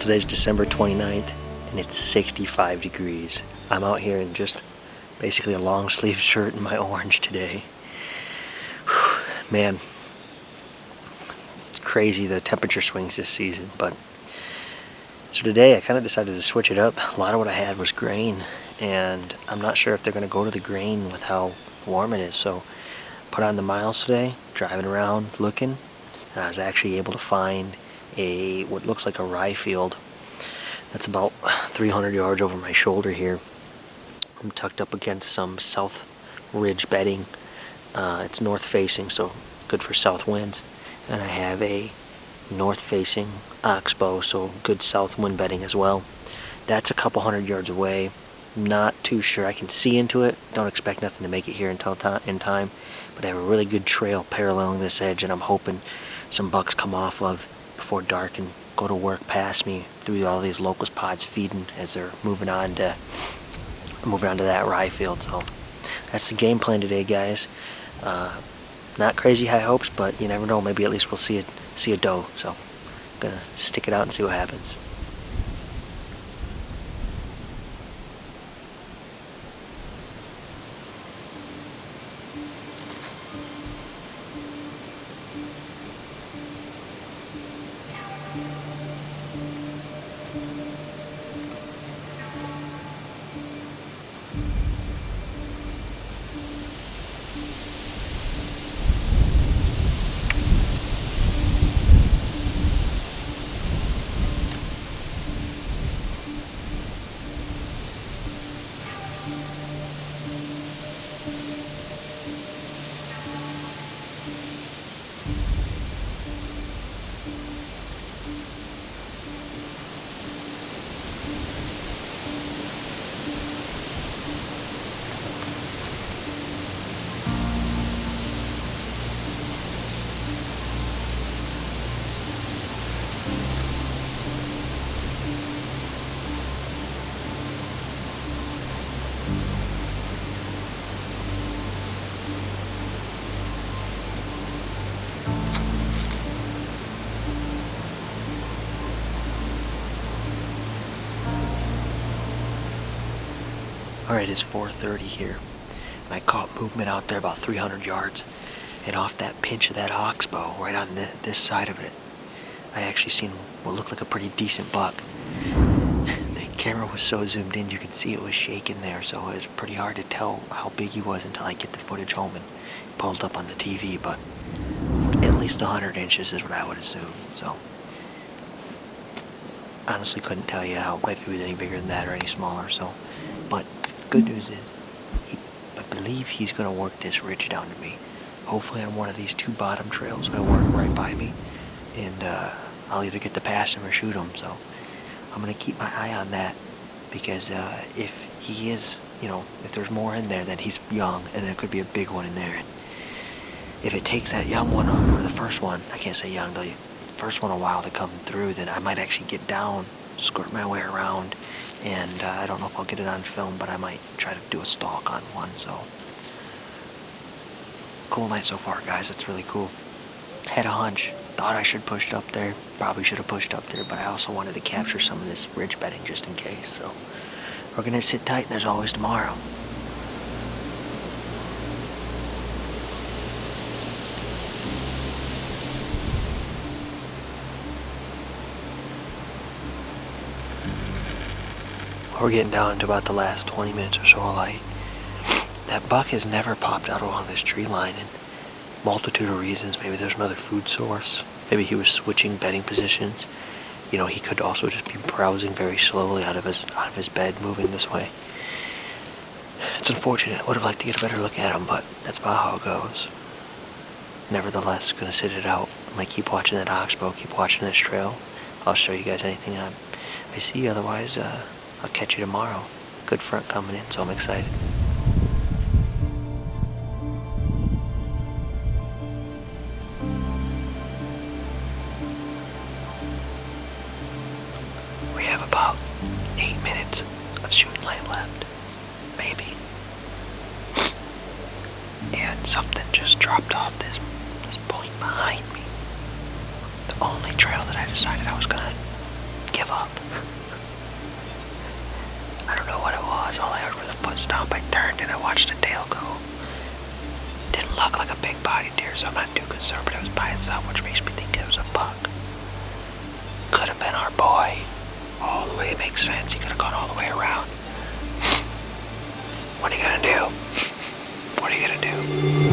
today's December 29th and it's 65 degrees. I'm out here in just basically a long sleeve shirt and my orange today. Whew, man, it's crazy the temperature swings this season. But so today I kind of decided to switch it up. A lot of what I had was grain, and I'm not sure if they're going to go to the grain with how warm it is. So put on the miles today, driving around looking, and I was actually able to find what looks like a rye field that's about 300 yards over my shoulder here. I'm tucked up against some south ridge bedding. It's north facing, so good for south winds, and I have a north facing Oxbow, so good south wind bedding as well. That's a couple hundred yards away. Not too sure I can see into it. Don't expect nothing to make it here until in time, but I have a really good trail paralleling this edge, and I'm hoping some bucks come off of before dark and go to work past me through all these locust pods feeding as they're moving on to that rye field. So that's the game plan today, guys. Not crazy high hopes, but you never know. Maybe at least we'll see a doe. So I'm gonna stick it out and see what happens. Alright, it's 4:30 here, and I caught movement out there about 300 yards, and off that pinch of that Oxbow, right on this side of it, I actually seen what looked like a pretty decent buck. The camera was so zoomed in you could see it was shaking there, so it was pretty hard to tell how big he was until I get the footage home and pulled up on the TV, but at least 100 inches is what I would assume. So honestly couldn't tell you if he was any bigger than that or any smaller. So, but good news is, I believe he's going to work this ridge down to me. Hopefully on one of these two bottom trails he'll work right by me, and I'll either get to pass him or shoot him. So I'm going to keep my eye on that, because if he is, if there's more in there, then he's young, and there could be a big one in there. And if it takes that young one, or the first one, I can't say young, the first one a while to come through, then I might actually get down, skirt my way around, and I don't know if I'll get it on film, but I might try to do a stalk on one. So cool night so far, guys. It's really cool. Had a hunch, thought I should push it up there, probably should have pushed up there, but I also wanted to capture some of this ridge bedding just in case. So we're gonna sit tight, and there's always tomorrow. We're getting down to about the last 20 minutes or so of light. That buck has never popped out along this tree line, and multitude of reasons. Maybe there's another food source. Maybe he was switching bedding positions. He could also just be browsing very slowly out of his bed, moving this way. It's unfortunate. I would have liked to get a better look at him, but that's about how it goes. Nevertheless, gonna sit it out. I might keep watching that Oxbow, keep watching this trail. I'll show you guys anything I see. Otherwise, I'll catch you tomorrow. Good front coming in, so I'm excited. We have about 8 minutes of shooting light left, maybe. And something just dropped off this point behind me. The only trail that I decided I was gonna give up. I don't know what it was. All I heard was a foot stomp. I turned and I watched the tail go. Didn't look like a big body deer, so I'm not too concerned, but it was by itself, which makes me think it was a buck. Could have been our boy. All the way, it makes sense. He could have gone all the way around. What are you gonna do? What are you gonna do?